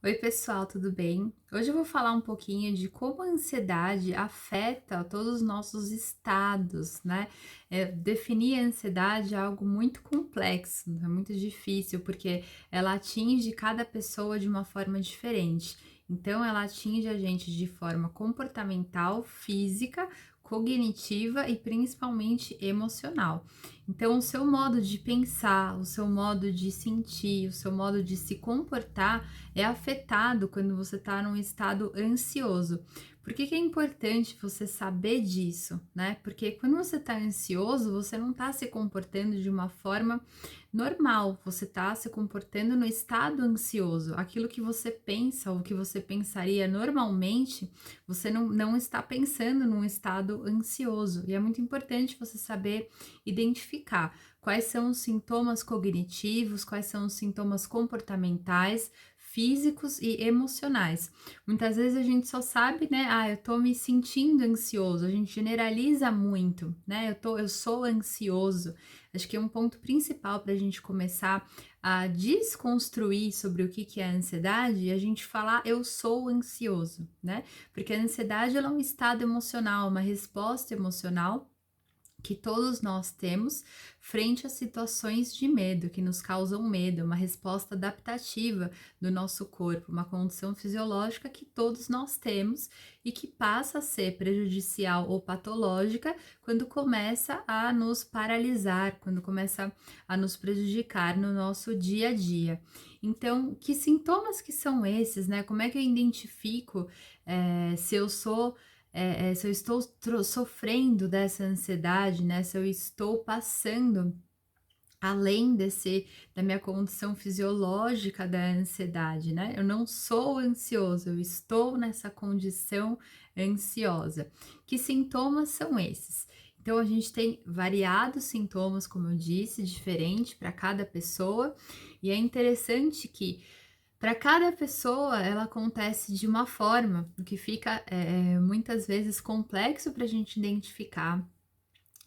Oi, pessoal, tudo bem? Hoje eu vou falar um pouquinho de como a ansiedade afeta todos os nossos estados, né? Definir a ansiedade é algo muito complexo, é muito difícil, porque ela atinge cada pessoa de uma forma diferente. Então, ela atinge a gente de forma comportamental, física, cognitiva e principalmente emocional. Então, o seu modo de pensar, o seu modo de sentir, o seu modo de se comportar é afetado quando você está num estado ansioso. Por que que é importante você saber disso, né? Porque quando você está ansioso, você não está se comportando de uma forma normal, você está se comportando no estado ansioso. Aquilo que você pensa ou que você pensaria normalmente, você não está pensando num estado ansioso. E é muito importante você saber identificar quais são os sintomas cognitivos, quais são os sintomas comportamentais, físicos e emocionais. Muitas vezes a gente só sabe, né? Ah, eu tô me sentindo ansioso. A gente generaliza muito, né? Eu sou ansioso. Acho que é um ponto principal para a gente começar a desconstruir sobre o que é a ansiedade e a gente falar eu sou ansioso, né? Porque a ansiedade ela é um estado emocional, uma resposta emocional que todos nós temos frente a situações de medo, que nos causam medo, uma resposta adaptativa do nosso corpo, uma condição fisiológica que todos nós temos e que passa a ser prejudicial ou patológica quando começa a nos paralisar, quando começa a nos prejudicar no nosso dia a dia. Então, que sintomas que são esses, né? Como é que eu identifico se eu sou se eu estou sofrendo dessa ansiedade, né? Se eu estou passando além da minha condição fisiológica da ansiedade, né? Eu não sou ansioso, eu estou nessa condição ansiosa. Que sintomas são esses? Então, a gente tem variados sintomas, como eu disse, diferente para cada pessoa, e é interessante que para cada pessoa, ela acontece de uma forma, o que fica muitas vezes complexo para a gente identificar.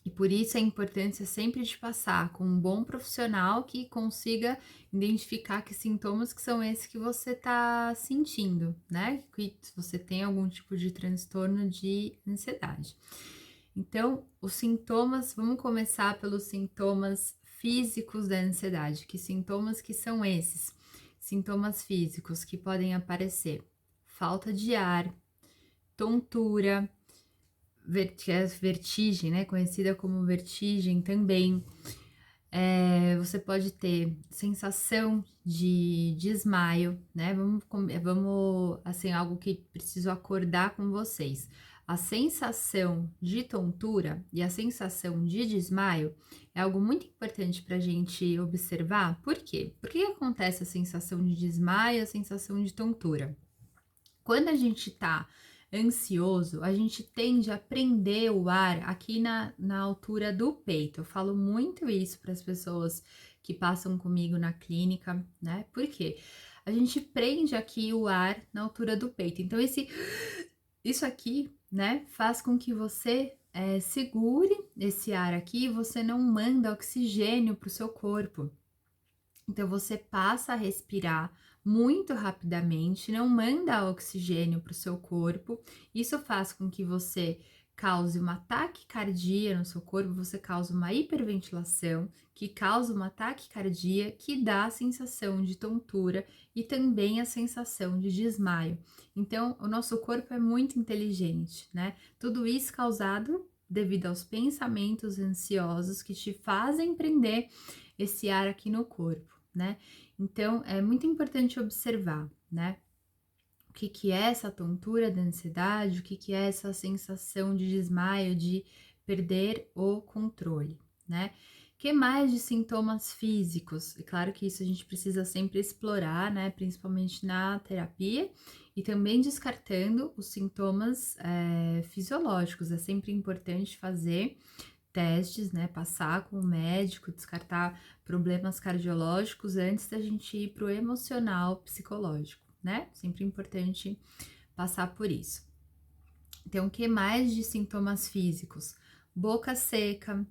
E por isso a importância sempre de passar com um bom profissional que consiga identificar que sintomas que são esses que você está sentindo, né? Que você tem algum tipo de transtorno de ansiedade. Então, os sintomas, vamos começar pelos sintomas físicos da ansiedade. Que sintomas que são esses? Sintomas físicos que podem aparecer: falta de ar, tontura, vertigem, né? Conhecida como vertigem também. Você pode ter sensação de desmaio, né? Vamos, assim, algo que preciso acordar com vocês. A sensação de tontura e a sensação de desmaio é algo muito importante para a gente observar. Por quê? Por que acontece a sensação de desmaio e a sensação de tontura? Quando a gente tá ansioso, a gente tende a prender o ar aqui na altura do peito. Eu falo muito isso para as pessoas que passam comigo na clínica, né? Por quê? A gente prende aqui o ar na altura do peito. Então, isso aqui, né, faz com que você segure esse ar aqui e você não manda oxigênio para o seu corpo. Então você passa a respirar muito rapidamente, não manda oxigênio para o seu corpo. Isso faz com que você cause uma taquicardia no seu corpo, você causa uma hiperventilação, que causa uma taquicardia, que dá a sensação de tontura e também a sensação de desmaio. Então, o nosso corpo é muito inteligente, né? Tudo isso causado devido aos pensamentos ansiosos que te fazem prender esse ar aqui no corpo, né? Então, é muito importante observar, né? O que é essa tontura da ansiedade, o que é essa sensação de desmaio, de perder o controle, né? Que mais de sintomas físicos? É claro que isso a gente precisa sempre explorar, né? Principalmente na terapia e também descartando os sintomas fisiológicos. É sempre importante fazer testes, né? Passar com o médico, descartar problemas cardiológicos antes da gente ir para o emocional, psicológico, né? Sempre importante passar por isso. Então, o que mais de sintomas físicos? Boca seca,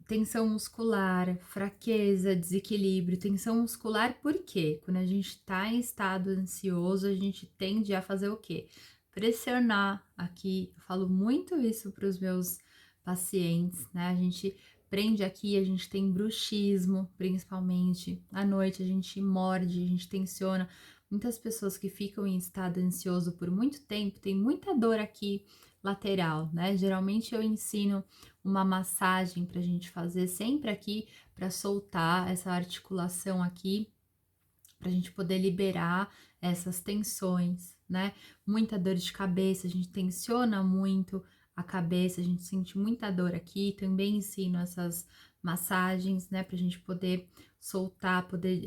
tensão muscular, fraqueza, desequilíbrio. Tensão muscular, por quê? Quando a gente está em estado ansioso, a gente tende a fazer o quê? Pressionar aqui. Eu falo muito isso para os meus pacientes, né? A gente prende aqui, a gente tem bruxismo, principalmente. À noite a gente morde, a gente tensiona. Muitas pessoas que ficam em estado ansioso por muito tempo têm muita dor aqui lateral, né? Geralmente eu ensino uma massagem para a gente fazer sempre aqui para soltar essa articulação aqui, para a gente poder liberar essas tensões, né? Muita dor de cabeça, a gente tensiona muito a cabeça, a gente sente muita dor aqui. Também ensino essas massagens, né, para a gente poder soltar, poder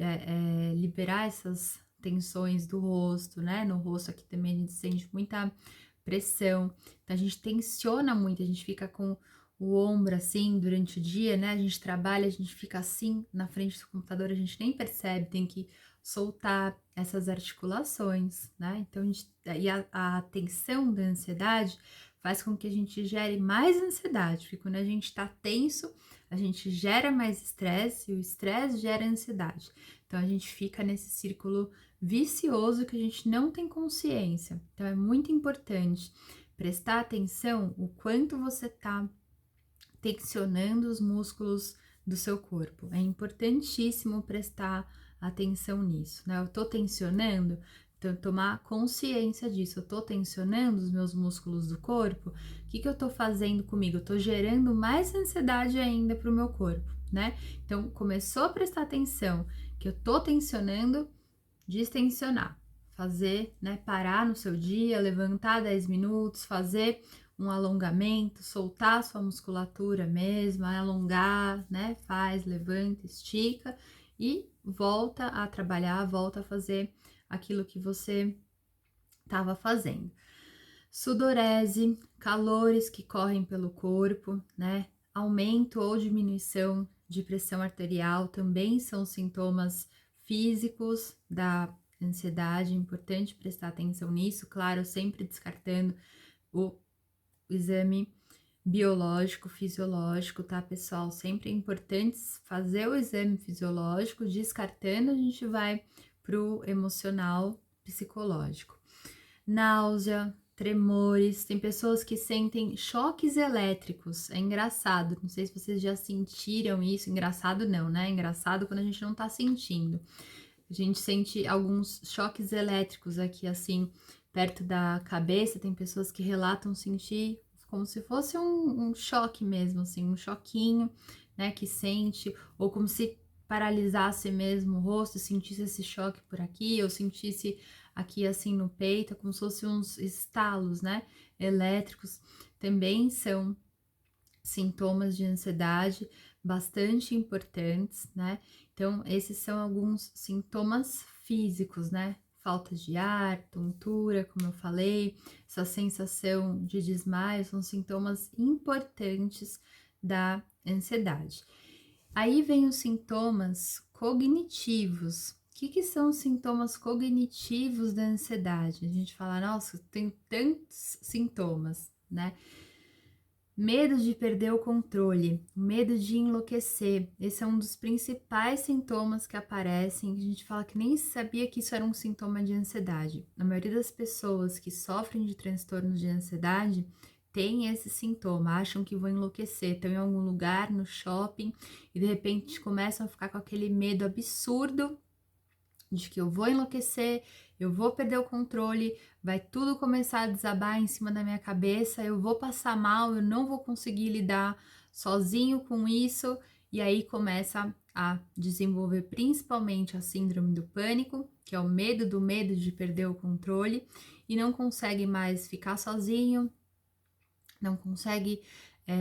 liberar essas tensões do rosto, né? No rosto aqui também a gente sente muita pressão, então a gente tensiona muito, a gente fica com o ombro assim durante o dia, né? A gente trabalha, a gente fica assim na frente do computador, a gente nem percebe, tem que soltar essas articulações, né? Então, a tensão da ansiedade faz com que a gente gere mais ansiedade, porque quando a gente tá tenso, a gente gera mais estresse e o estresse gera ansiedade. Então, a gente fica nesse círculo vicioso que a gente não tem consciência. Então, é muito importante prestar atenção o quanto você tá tensionando os músculos do seu corpo. É importantíssimo prestar atenção nisso, né? Eu tô tensionando, então tomar consciência disso. Eu tô tensionando os meus músculos do corpo. O que eu tô fazendo comigo? Eu tô gerando mais ansiedade ainda para o meu corpo, né? Então começou a prestar atenção que eu tô tensionando, distensionar. Fazer, né? Parar no seu dia, levantar 10 minutos, fazer um alongamento, soltar a sua musculatura mesmo, alongar, né? Faz, levanta, estica e volta a trabalhar, volta a fazer aquilo que você estava fazendo. Sudorese, calores que correm pelo corpo, né? Aumento ou diminuição de pressão arterial também são sintomas físicos da ansiedade. É importante prestar atenção nisso, claro, sempre descartando o exame biológico, fisiológico, tá, pessoal? Sempre é importante fazer o exame fisiológico, descartando, a gente vai pro emocional, psicológico. Náusea, tremores, tem pessoas que sentem choques elétricos, é engraçado, não sei se vocês já sentiram isso, engraçado não, né? Engraçado quando a gente não tá sentindo. A gente sente alguns choques elétricos aqui, assim, perto da cabeça. Tem pessoas que relatam sentir como se fosse um choque mesmo, assim, um choquinho, né, que sente, ou como se paralisasse mesmo o rosto, sentisse esse choque por aqui, ou sentisse aqui, assim, no peito, como se fosse uns estalos, né, elétricos. Também são sintomas de ansiedade bastante importantes, né? Então, esses são alguns sintomas físicos, né? Falta de ar, tontura, como eu falei, essa sensação de desmaio são sintomas importantes da ansiedade. Aí vem os sintomas cognitivos. O que são os sintomas cognitivos da ansiedade? A gente fala, nossa, tem tantos sintomas, né? Medo de perder o controle, medo de enlouquecer. Esse é um dos principais sintomas que aparecem. A gente fala que nem sabia que isso era um sintoma de ansiedade. A maioria das pessoas que sofrem de transtornos de ansiedade tem esse sintoma, acham que vão enlouquecer, estão em algum lugar, no shopping, e de repente começam a ficar com aquele medo absurdo de que eu vou enlouquecer, eu vou perder o controle, vai tudo começar a desabar em cima da minha cabeça, eu vou passar mal, eu não vou conseguir lidar sozinho com isso, e aí começa a desenvolver principalmente a síndrome do pânico, que é o medo de perder o controle, e não consegue mais ficar sozinho, não consegue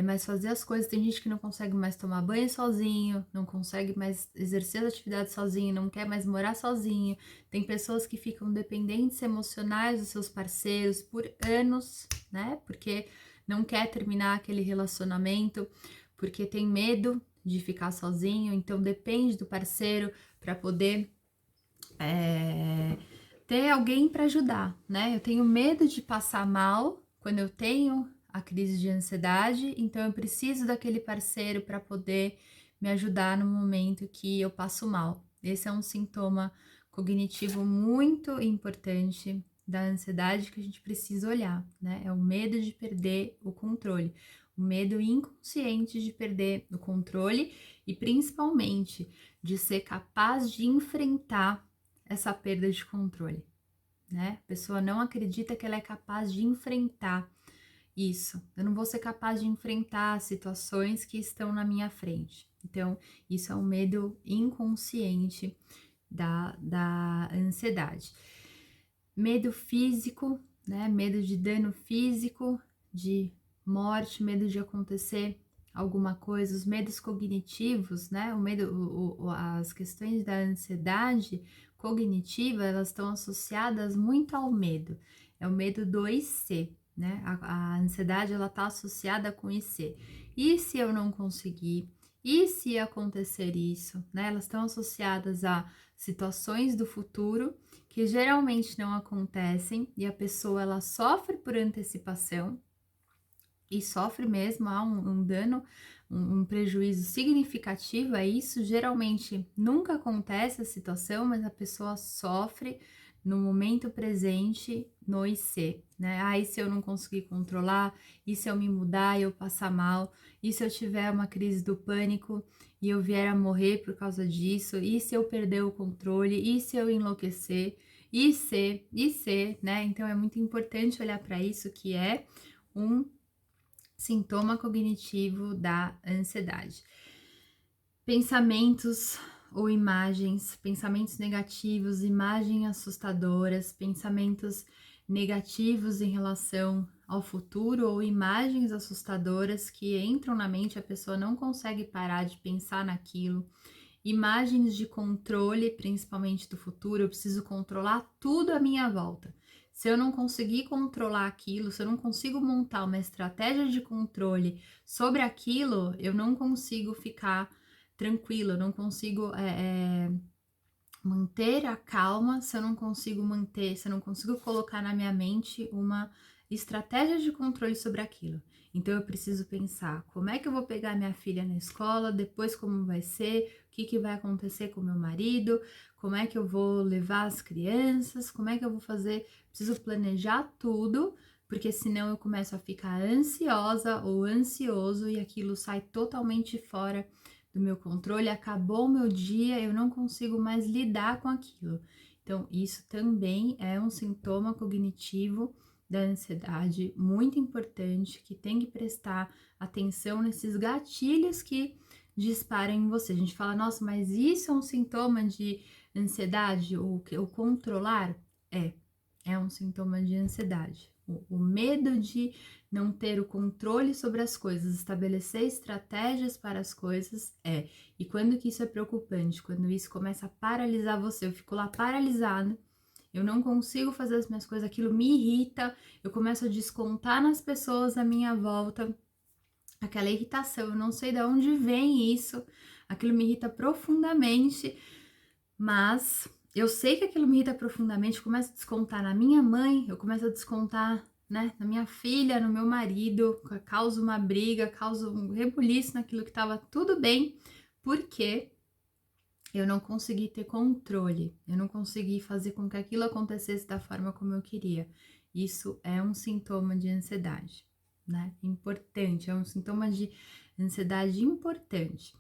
mas fazer as coisas. Tem gente que não consegue mais tomar banho sozinho, não consegue mais exercer as atividades sozinho, não quer mais morar sozinho. Tem pessoas que ficam dependentes emocionais dos seus parceiros por anos, né? Porque não quer terminar aquele relacionamento, porque tem medo de ficar sozinho, então depende do parceiro para poder ter alguém para ajudar, né? Eu tenho medo de passar mal quando eu tenho a crise de ansiedade, então eu preciso daquele parceiro para poder me ajudar no momento que eu passo mal. Esse é um sintoma cognitivo muito importante da ansiedade que a gente precisa olhar, né? É o medo de perder o controle, o medo inconsciente de perder o controle e principalmente de ser capaz de enfrentar essa perda de controle, né? A pessoa não acredita que ela é capaz de enfrentar isso. Eu não vou ser capaz de enfrentar situações que estão na minha frente. Então, isso é um medo inconsciente da ansiedade. Medo físico, né? Medo de dano físico, de morte, medo de acontecer alguma coisa, os medos cognitivos, né? O medo, as questões da ansiedade cognitiva, elas estão associadas muito ao medo. É o medo do IC, né? A ansiedade, ela está associada com IC. E se eu não conseguir? E se acontecer isso, né? Elas estão associadas a situações do futuro que geralmente não acontecem e a pessoa ela sofre por antecipação e sofre mesmo, há um dano, um prejuízo significativo a isso. Geralmente nunca acontece a situação, mas a pessoa sofre no momento presente no IC, né? Ah, e se eu não conseguir controlar? E se eu me mudar e eu passar mal? E se eu tiver uma crise do pânico e eu vier a morrer por causa disso? E se eu perder o controle? E se eu enlouquecer? E se, né? Então é muito importante olhar para isso, que é um sintoma cognitivo da ansiedade. Pensamentos ou imagens, pensamentos negativos, imagens assustadoras, pensamentos negativos em relação ao futuro ou imagens assustadoras que entram na mente, a pessoa não consegue parar de pensar naquilo. Imagens de controle, principalmente do futuro, eu preciso controlar tudo à minha volta. Se eu não conseguir controlar aquilo, se eu não consigo montar uma estratégia de controle sobre aquilo, eu não consigo ficar tranquila, eu não consigo manter a calma, se eu não consigo manter, se eu não consigo colocar na minha mente uma estratégia de controle sobre aquilo. Então eu preciso pensar como é que eu vou pegar minha filha na escola, depois como vai ser, o que que vai acontecer com meu marido, como é que eu vou levar as crianças, como é que eu vou fazer, preciso planejar tudo, porque senão eu começo a ficar ansiosa ou ansioso e aquilo sai totalmente fora do meu controle, acabou o meu dia, eu não consigo mais lidar com aquilo. Então, isso também é um sintoma cognitivo da ansiedade muito importante, que tem que prestar atenção nesses gatilhos que disparam em você. A gente fala, nossa, mas isso é um sintoma de ansiedade? O controlar? É um sintoma de ansiedade. O medo de não ter o controle sobre as coisas, estabelecer estratégias para as coisas E quando que isso é preocupante? Quando isso começa a paralisar você, eu fico lá paralisada, eu não consigo fazer as minhas coisas, aquilo me irrita, eu começo a descontar nas pessoas à minha volta, aquela irritação, eu não sei de onde vem isso, aquilo me irrita profundamente, mas eu sei que aquilo me irrita profundamente, começo a descontar na minha mãe, eu começo a descontar, né, na minha filha, no meu marido, causa uma briga, causa um rebuliço naquilo que estava tudo bem, porque eu não consegui ter controle, eu não consegui fazer com que aquilo acontecesse da forma como eu queria. Isso é um sintoma de ansiedade, né? Importante, é um sintoma de ansiedade importante.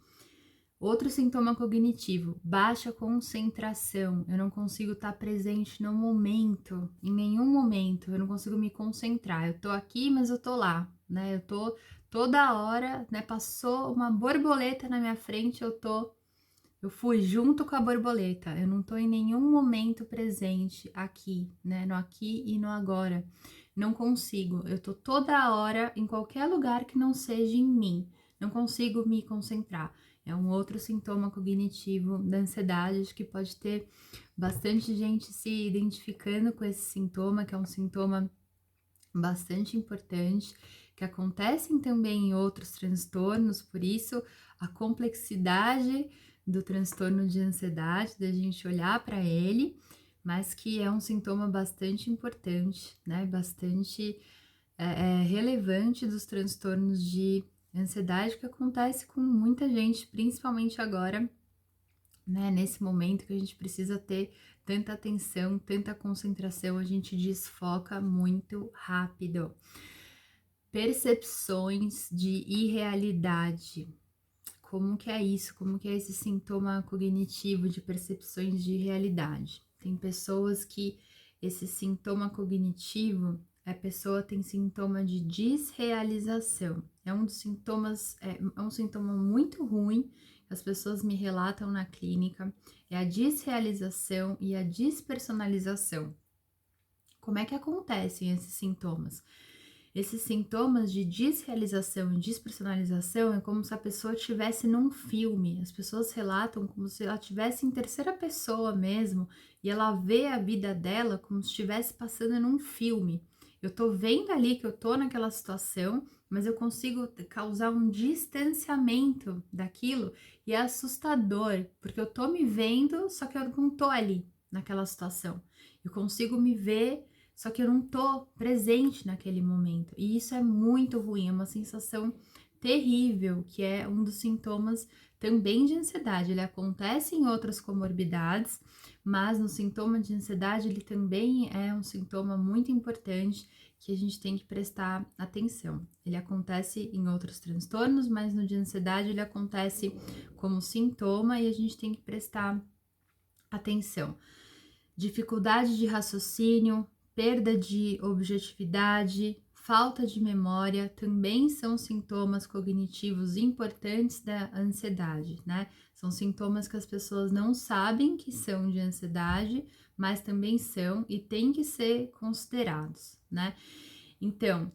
Outro sintoma cognitivo, baixa concentração. Eu não consigo estar presente no momento, em nenhum momento. Eu não consigo me concentrar. Eu tô aqui, mas eu tô lá, né? Eu tô toda hora, né? Passou uma borboleta na minha frente, eu fui junto com a borboleta. Eu não tô em nenhum momento presente aqui, né? No aqui e no agora. Não consigo. Eu tô toda hora em qualquer lugar que não seja em mim. Não consigo me concentrar. É um outro sintoma cognitivo da ansiedade, acho que pode ter bastante gente se identificando com esse sintoma, que é um sintoma bastante importante, que acontecem também em outros transtornos, por isso a complexidade do transtorno de ansiedade, da gente olhar para ele, mas que é um sintoma bastante importante, né? Bastante relevante dos transtornos de ansiedade que acontece com muita gente, principalmente agora, né, nesse momento que a gente precisa ter tanta atenção, tanta concentração, a gente desfoca muito rápido. Percepções de irrealidade. Como que é isso? Como que é esse sintoma cognitivo de percepções de realidade? Tem pessoas que esse sintoma cognitivo, a pessoa tem sintoma de desrealização. É um dos sintomas, é um sintoma muito ruim que as pessoas me relatam na clínica, é a desrealização e a despersonalização. Como é que acontecem esses sintomas? Esses sintomas de desrealização e despersonalização é como se a pessoa estivesse num filme. As pessoas relatam como se ela estivesse em terceira pessoa mesmo, e ela vê a vida dela como se estivesse passando num filme. Eu tô vendo ali que eu tô naquela situação, mas eu consigo causar um distanciamento daquilo, e é assustador, porque eu tô me vendo, só que eu não tô ali naquela situação. Eu consigo me ver, só que eu não tô presente naquele momento. E isso é muito ruim, é uma sensação terrível, que é um dos sintomas também de ansiedade. Ele acontece em outras comorbidades, mas no sintoma de ansiedade ele também é um sintoma muito importante que a gente tem que prestar atenção. Ele acontece em outros transtornos, mas no de ansiedade ele acontece como sintoma e a gente tem que prestar atenção. Dificuldade de raciocínio, perda de objetividade, falta de memória também são sintomas cognitivos importantes da ansiedade, né? São sintomas que as pessoas não sabem que são de ansiedade, mas também são e têm que ser considerados, né? Então,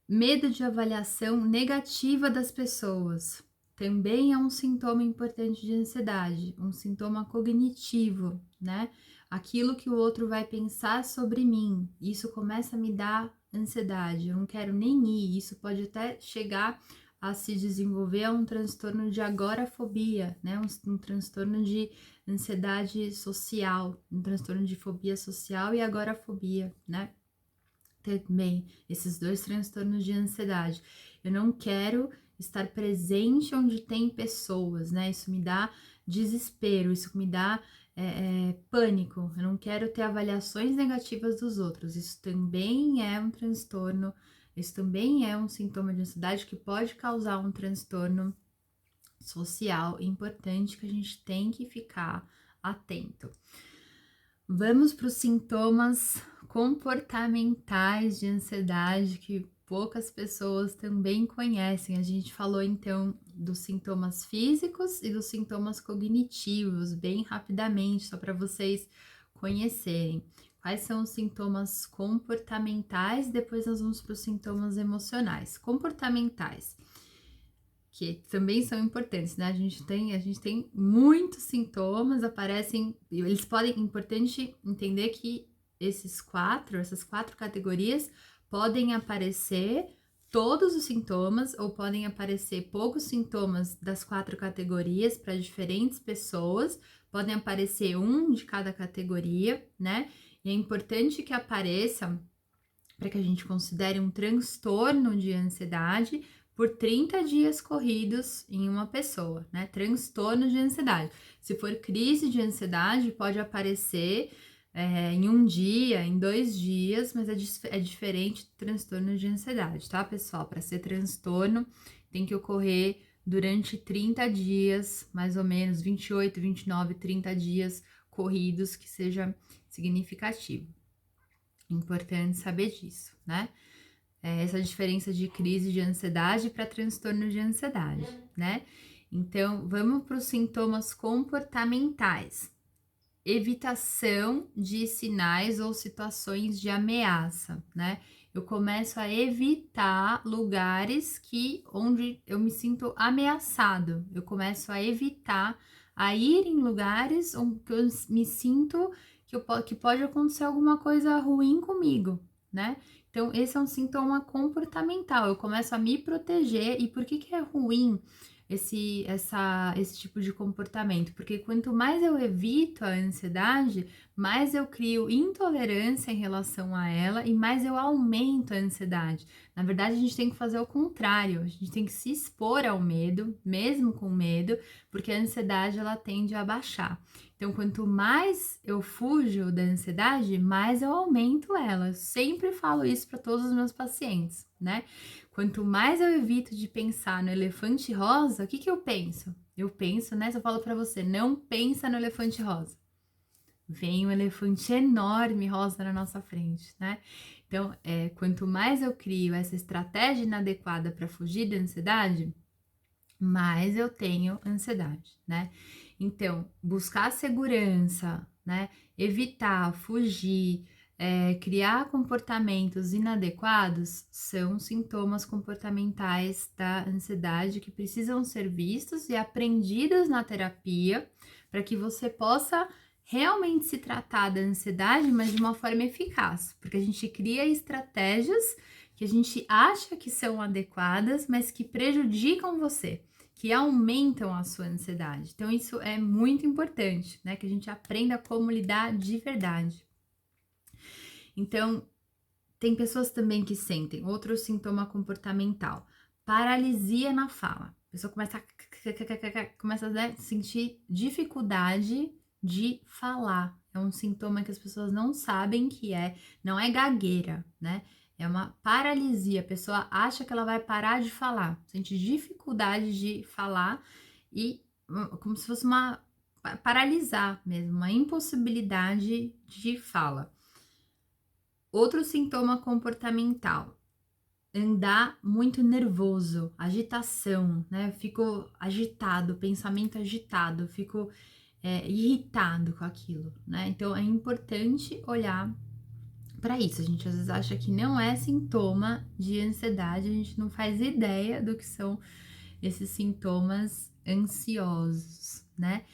medo de avaliação negativa das pessoas também é um sintoma importante de ansiedade, um sintoma cognitivo, né? Aquilo que o outro vai pensar sobre mim, isso começa a me dar ansiedade, eu não quero nem ir, isso pode até chegar a se desenvolver a um transtorno de agorafobia, né? Um transtorno de ansiedade social, um transtorno de fobia social e agorafobia, né? Também esses dois transtornos de ansiedade. Eu não quero estar presente onde tem pessoas, né? Isso me dá desespero, isso me dá pânico. Eu não quero ter avaliações negativas dos outros. Isso também é um transtorno, isso também é um sintoma de ansiedade que pode causar um transtorno social importante que a gente tem que ficar atento. Vamos para os sintomas comportamentais de ansiedade que poucas pessoas também conhecem. A gente falou então dos sintomas físicos e dos sintomas cognitivos, bem rapidamente, só para vocês conhecerem. Quais são os sintomas comportamentais? Depois nós vamos para os sintomas emocionais. Comportamentais, que também são importantes, né? A gente tem muitos sintomas, aparecem, eles podem, importante entender que essas quatro categorias podem aparecer todos os sintomas ou podem aparecer poucos sintomas das quatro categorias para diferentes pessoas, podem aparecer um de cada categoria, né? E é importante que apareça para que a gente considere um transtorno de ansiedade por 30 dias corridos em uma pessoa, né? Transtorno de ansiedade. Se for crise de ansiedade, pode aparecer em um dia, em 2 dias, mas é diferente do transtorno de ansiedade, tá, pessoal? Para ser transtorno, tem que ocorrer durante 30 dias, mais ou menos, 28, 29, 30 dias corridos, que seja significativo. Importante saber disso, né? Essa diferença de crise de ansiedade para transtorno de ansiedade, né? Então, vamos para os sintomas comportamentais. Evitação de sinais ou situações de ameaça, né? Eu começo a evitar lugares onde eu me sinto ameaçado. Eu começo a evitar a ir em lugares onde eu me sinto que pode acontecer alguma coisa ruim comigo, né? Então, esse é um sintoma comportamental. Eu começo a me proteger. E por que é ruim esse tipo de comportamento, porque quanto mais eu evito a ansiedade, mais eu crio intolerância em relação a ela e mais eu aumento a ansiedade. Na verdade, a gente tem que fazer o contrário, a gente tem que se expor ao medo, mesmo com medo, porque a ansiedade ela tende a baixar. Então, quanto mais eu fujo da ansiedade, mais eu aumento ela. Eu sempre falo isso para todos os meus pacientes, né? Quanto mais eu evito de pensar no elefante rosa, o que eu penso? Eu penso, né? Se eu falo para você, não pensa no elefante rosa. Vem um elefante enorme rosa na nossa frente, né? Então, quanto mais eu crio essa estratégia inadequada para fugir da ansiedade, mais eu tenho ansiedade, né? Então, buscar segurança, né? Evitar, fugir, criar comportamentos inadequados são sintomas comportamentais da ansiedade que precisam ser vistos e aprendidos na terapia para que você possa realmente se tratar da ansiedade, mas de uma forma eficaz, porque a gente cria estratégias que a gente acha que são adequadas, mas que prejudicam você, que aumentam a sua ansiedade. Então, isso é muito importante, né? Que a gente aprenda como lidar de verdade. Então, tem pessoas também que sentem outro sintoma comportamental, paralisia na fala. A pessoa começa a sentir dificuldade de falar. É um sintoma que as pessoas não sabem que não é gagueira, né? É uma paralisia. A pessoa acha que ela vai parar de falar, sente dificuldade de falar e como se fosse uma paralisar mesmo, uma impossibilidade de fala. Outro sintoma comportamental, andar muito nervoso, agitação, né? Fico agitado, pensamento agitado, fico irritado com aquilo, né? Então é importante olhar para isso. A gente às vezes acha que não é sintoma de ansiedade, a gente não faz ideia do que são esses sintomas ansiosos, né?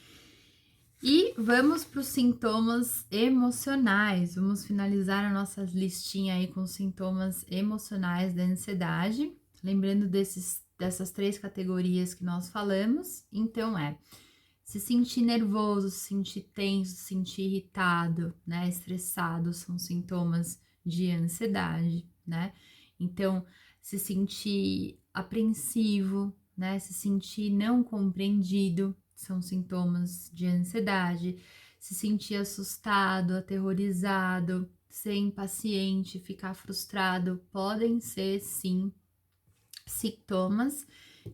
E vamos para os sintomas emocionais. Vamos finalizar a nossa listinha aí com os sintomas emocionais da ansiedade. Lembrando dessas 3 categorias que nós falamos. Então, se sentir nervoso, se sentir tenso, se sentir irritado, né? Estressado são sintomas de ansiedade, né? Então, se sentir apreensivo, né? Se sentir não compreendido, são sintomas de ansiedade. Se sentir assustado, aterrorizado, ser impaciente, ficar frustrado, podem ser sim sintomas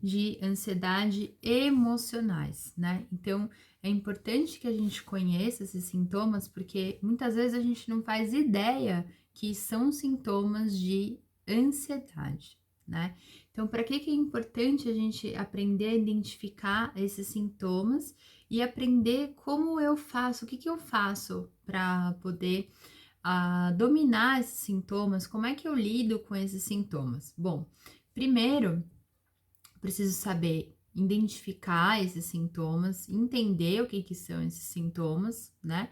de ansiedade emocionais, né? Então é importante que a gente conheça esses sintomas, porque muitas vezes a gente não faz ideia que são sintomas de ansiedade, né? Então, para que é importante a gente aprender a identificar esses sintomas e aprender como eu faço, o que eu faço para poder dominar esses sintomas, como é que eu lido com esses sintomas? Bom, primeiro, preciso saber identificar esses sintomas, entender o que são esses sintomas, né?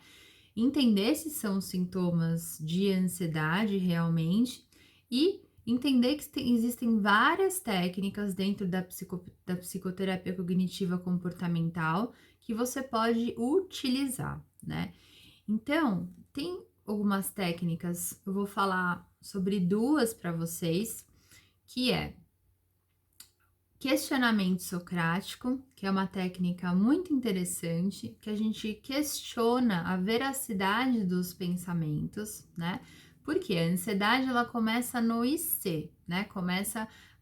Entender se são sintomas de ansiedade realmente e entender que existem várias técnicas dentro da psicoterapia cognitiva comportamental que você pode utilizar, né? Então, tem algumas técnicas, eu vou falar sobre 2 para vocês, que é questionamento socrático, que é uma técnica muito interessante, que a gente questiona a veracidade dos pensamentos, né? Porque a ansiedade ela começa no IC, né?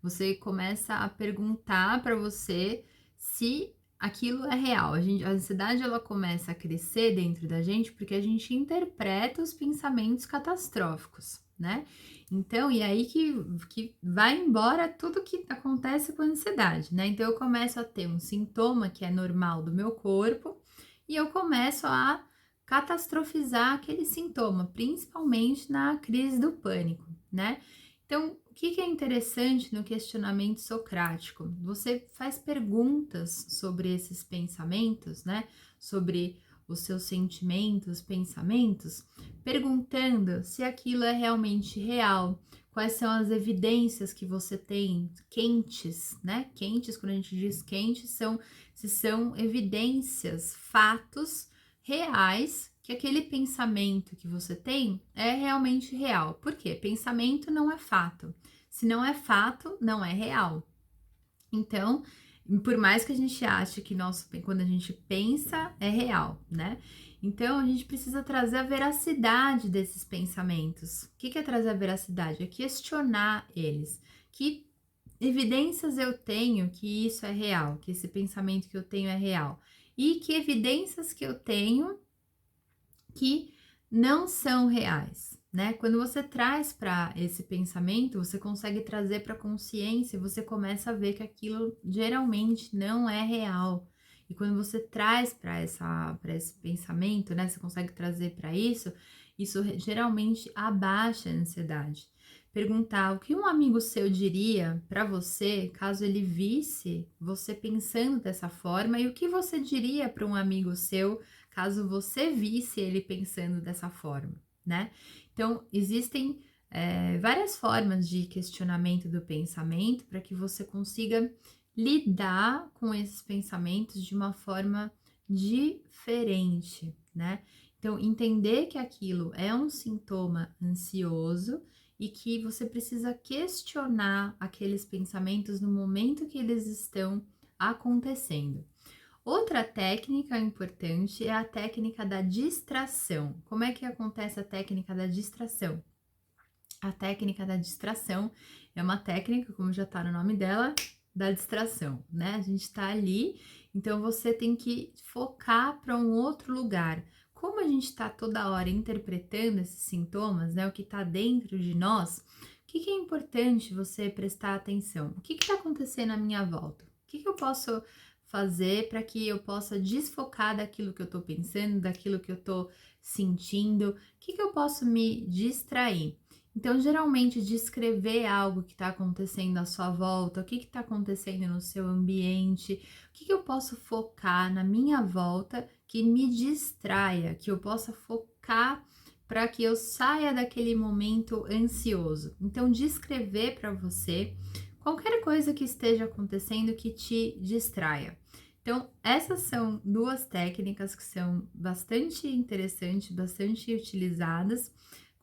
Você começa a perguntar para você se aquilo é real. A ansiedade ela começa a crescer dentro da gente porque a gente interpreta os pensamentos catastróficos, né? Então, e aí que vai embora tudo que acontece com a ansiedade, né? Então, eu começo a ter um sintoma que é normal do meu corpo e eu começo a catastrofizar aquele sintoma, principalmente na crise do pânico, né? Então, o que é interessante no questionamento socrático? Você faz perguntas sobre esses pensamentos, né? Sobre os seus sentimentos, pensamentos, perguntando se aquilo é realmente real, quais são as evidências que você tem quentes, né? Quentes, quando a gente diz quentes, se são evidências, fatos reais que aquele pensamento que você tem é realmente real. Por quê? Pensamento não é fato. Se não é fato, não é real. Então, por mais que a gente ache que quando a gente pensa, é real, né? Então, a gente precisa trazer a veracidade desses pensamentos. O que é trazer a veracidade? É questionar eles. Que evidências eu tenho que isso é real, que esse pensamento que eu tenho é real? E que evidências que eu tenho que não são reais, né? Quando você traz para esse pensamento, você consegue trazer para a consciência, você começa a ver que aquilo geralmente não é real. E quando você traz para esse pensamento, né, você consegue trazer para isso geralmente abaixa a ansiedade. Perguntar o que um amigo seu diria para você caso ele visse você pensando dessa forma e o que você diria para um amigo seu caso você visse ele pensando dessa forma, né? Então, existem várias formas de questionamento do pensamento para que você consiga lidar com esses pensamentos de uma forma diferente, né? Então, entender que aquilo é um sintoma ansioso e que você precisa questionar aqueles pensamentos no momento que eles estão acontecendo. Outra técnica importante é a técnica da distração. Como é que acontece a técnica da distração? A técnica da distração é uma técnica, como já está no nome dela, da distração, né? A gente está ali, então você tem que focar para um outro lugar. Como a gente está toda hora interpretando esses sintomas, né? O que está dentro de nós, o que é importante você prestar atenção? O que está acontecendo à minha volta? O que eu posso fazer para que eu possa desfocar daquilo que eu estou pensando, daquilo que eu estou sentindo? O que eu posso me distrair? Então, geralmente, descrever algo que está acontecendo à sua volta, o que está acontecendo no seu ambiente, o que eu posso focar na minha volta que me distraia, que eu possa focar para que eu saia daquele momento ansioso. Então, descrever para você qualquer coisa que esteja acontecendo que te distraia. Então, essas são duas técnicas que são bastante interessantes, bastante utilizadas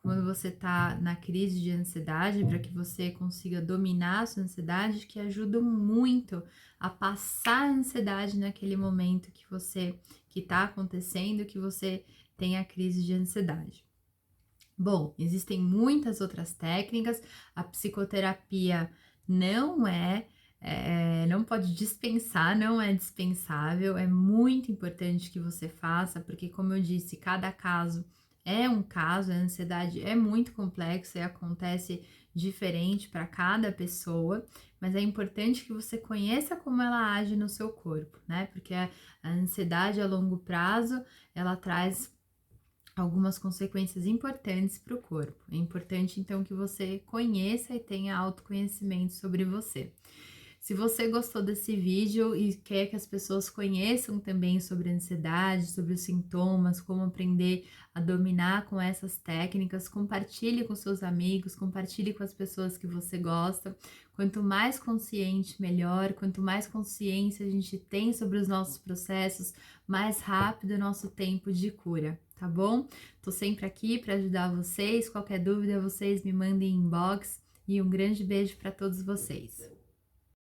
quando você está na crise de ansiedade, para que você consiga dominar a sua ansiedade, que ajudam muito a passar a ansiedade naquele momento que está acontecendo, que você tem a crise de ansiedade. Bom, existem muitas outras técnicas, a psicoterapia não pode dispensar, não é dispensável, é muito importante que você faça, porque como eu disse, cada caso é um caso, a ansiedade é muito complexa e acontece diferente para cada pessoa, mas é importante que você conheça como ela age no seu corpo, né? Porque a ansiedade a longo prazo, ela traz algumas consequências importantes para o corpo. É importante, então, que você conheça e tenha autoconhecimento sobre você. Se você gostou desse vídeo e quer que as pessoas conheçam também sobre a ansiedade, sobre os sintomas, como aprender a dominar com essas técnicas, compartilhe com seus amigos, compartilhe com as pessoas que você gosta. Quanto mais consciente, melhor. Quanto mais consciência a gente tem sobre os nossos processos, mais rápido é o nosso tempo de cura, tá bom? Tô sempre aqui para ajudar vocês. Qualquer dúvida, vocês me mandem inbox e um grande beijo para todos vocês.